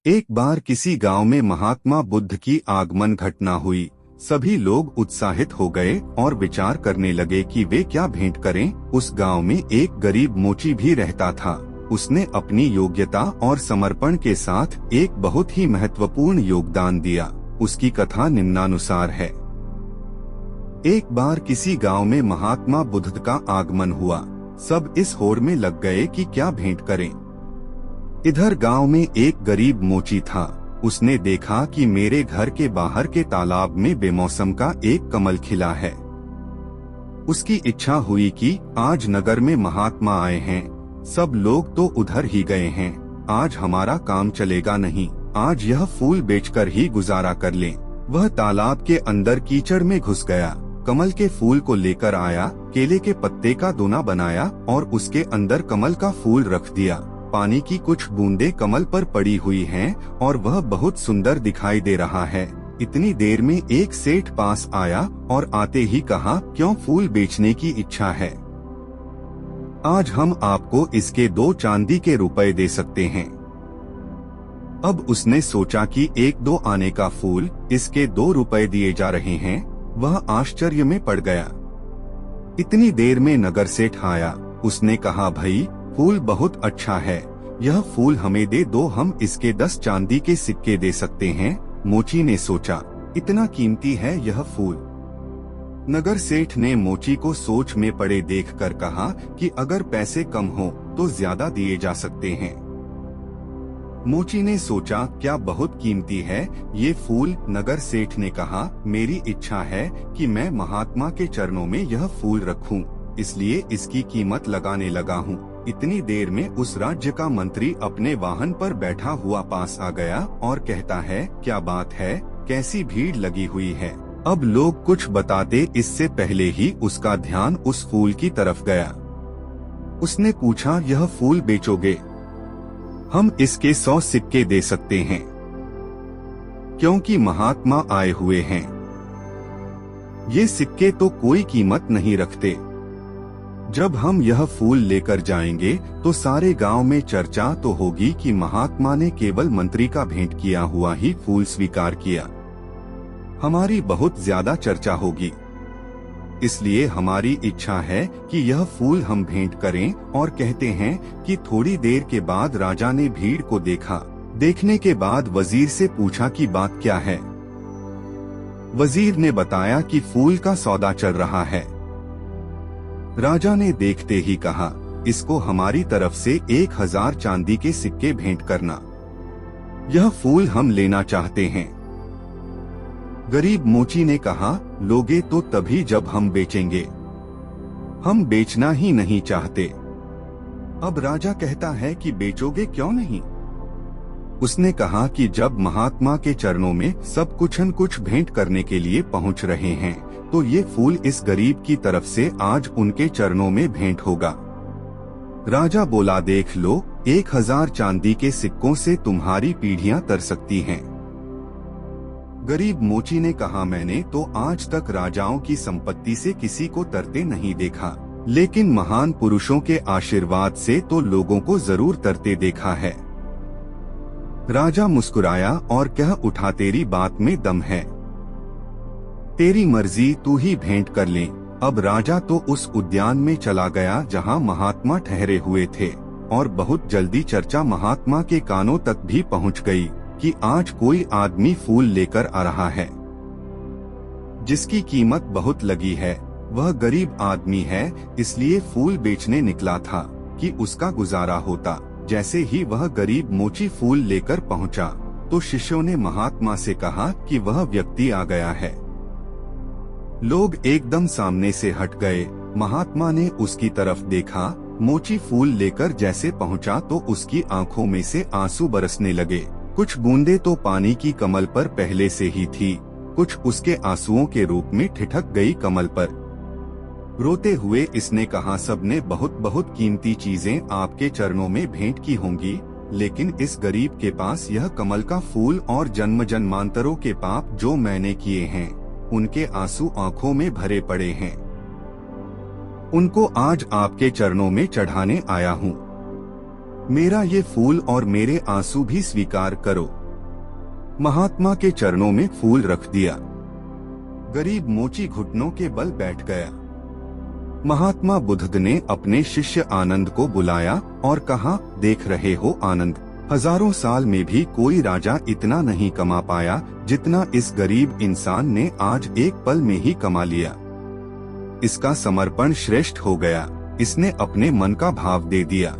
एक बार किसी गांव में महात्मा बुद्ध की आगमन घटना हुई। सभी लोग उत्साहित हो गए और विचार करने लगे कि वे क्या भेंट करें। उस गांव में एक गरीब मोची भी रहता था। उसने अपनी योग्यता और समर्पण के साथ एक बहुत ही महत्वपूर्ण योगदान दिया। उसकी कथा निम्नानुसार है। एक बार किसी गांव में महात्मा बुद्ध का आगमन हुआ। सब इस होड़ में लग गए कि क्या भेंट करें। इधर गांव में एक गरीब मोची था। उसने देखा कि मेरे घर के बाहर के तालाब में बेमौसम का एक कमल खिला है। उसकी इच्छा हुई कि आज नगर में महात्मा आए हैं, सब लोग तो उधर ही गए हैं, आज हमारा काम चलेगा नहीं, आज यह फूल बेचकर ही गुजारा कर लें। वह तालाब के अंदर कीचड़ में घुस गया, कमल के फूल को लेकर आया, केले के पत्ते का दोना बनाया और उसके अंदर कमल का फूल रख दिया। पानी की कुछ बूंदें कमल पर पड़ी हुई हैं और वह बहुत सुंदर दिखाई दे रहा है। इतनी देर में एक सेठ पास आया और आते ही कहा, क्यों फूल बेचने की इच्छा है? आज हम आपको इसके 2 चांदी के रुपए दे सकते हैं। अब उसने सोचा कि 1-2 आने का फूल, इसके 2 रुपए दिए जा रहे हैं। वह आश्चर्य में पड़ गया। इतनी देर में नगर सेठ आया। उसने कहा, भाई फूल बहुत अच्छा है, यह फूल हमें दे दो, हम इसके 10 चांदी के सिक्के दे सकते हैं। मोची ने सोचा, इतना कीमती है यह फूल। नगर सेठ ने मोची को सोच में पड़े देखकर कहा कि अगर पैसे कम हो तो ज्यादा दिए जा सकते हैं। मोची ने सोचा, क्या बहुत कीमती है ये फूल? नगर सेठ ने कहा, मेरी इच्छा है कि मैं महात्मा के चरणों में यह फूल रखूं, इसलिए इसकी कीमत लगाने लगा हूँ। इतनी देर में उस राज्य का मंत्री अपने वाहन पर बैठा हुआ पास आ गया और कहता है, क्या बात है, कैसी भीड़ लगी हुई है? अब लोग कुछ बताते इससे पहले ही उसका ध्यान उस फूल की तरफ गया। उसने पूछा, यह फूल बेचोगे? हम इसके 100 सिक्के दे सकते हैं, क्योंकि महात्मा आए हुए हैं। ये सिक्के तो कोई कीमत नहीं रखते। जब हम यह फूल लेकर जाएंगे तो सारे गांव में चर्चा तो होगी कि महात्मा ने केवल मंत्री का भेंट किया हुआ ही फूल स्वीकार किया। हमारी बहुत ज्यादा चर्चा होगी। इसलिए हमारी इच्छा है कि यह फूल हम भेंट करें। और कहते हैं कि थोड़ी देर के बाद राजा ने भीड़ को देखा। देखने के बाद वजीर से पूछा कि बात क्या है। वजीर ने बताया कि फूल का सौदा चल रहा है। राजा ने देखते ही कहा, इसको हमारी तरफ से 1000 चांदी के सिक्के भेंट करना। यह फूल हम लेना चाहते हैं। गरीब मोची ने कहा, लोगे तो तभी जब हम बेचेंगे, हम बेचना ही नहीं चाहते। अब राजा कहता है कि बेचोगे क्यों नहीं? उसने कहा कि जब महात्मा के चरणों में सब कुछ न कुछ भेंट करने के लिए पहुंच रहे हैं तो ये फूल इस गरीब की तरफ से आज उनके चरणों में भेंट होगा। राजा बोला, देख लो, 1000 चांदी के सिक्कों से तुम्हारी पीढ़ियां तर सकती हैं। गरीब मोची ने कहा, मैंने तो आज तक राजाओं की संपत्ति से किसी को तरते नहीं देखा, लेकिन महान पुरुषों के आशीर्वाद से तो लोगों को जरूर तरते देखा है। राजा मुस्कुराया और कह उठा, तेरी बात में दम है, तेरी मर्जी, तू ही भेंट कर ले। अब राजा तो उस उद्यान में चला गया जहां महात्मा ठहरे हुए थे और बहुत जल्दी चर्चा महात्मा के कानों तक भी पहुंच गई कि आज कोई आदमी फूल लेकर आ रहा है जिसकी कीमत बहुत लगी है। वह गरीब आदमी है, इसलिए फूल बेचने निकला था कि उसका गुजारा होता। जैसे ही वह गरीब मोची फूल लेकर पहुंचा तो शिष्यों ने महात्मा से कहा कि वह व्यक्ति आ गया है। लोग एकदम सामने से हट गए। महात्मा ने उसकी तरफ देखा। मोची फूल लेकर जैसे पहुंचा तो उसकी आंखों में से आंसू बरसने लगे। कुछ बूंदें तो पानी की कमल पर पहले से ही थी, कुछ उसके आंसुओं के रूप में ठिठक गई कमल पर। रोते हुए इसने कहा, सबने बहुत बहुत कीमती चीजें आपके चरणों में भेंट की होंगी, लेकिन इस गरीब के पास यह कमल का फूल और जन्म जन्मांतरों के पाप जो मैंने किए हैं, उनके आंसू आंखों में भरे पड़े हैं। उनको आज आपके चरणों में चढ़ाने आया हूँ। मेरा ये फूल और मेरे आंसू भी स्वीकार करो। महात्मा के चरणों में फूल रख दिया। गरीब मोची घुटनों के बल बैठ गया। महात्मा बुद्ध ने अपने शिष्य आनंद को बुलाया और कहा, देख रहे हो आनंद, हजारों साल में भी कोई राजा इतना नहीं कमा पाया जितना इस गरीब इंसान ने आज एक पल में ही कमा लिया। इसका समर्पण श्रेष्ठ हो गया। इसने अपने मन का भाव दे दिया।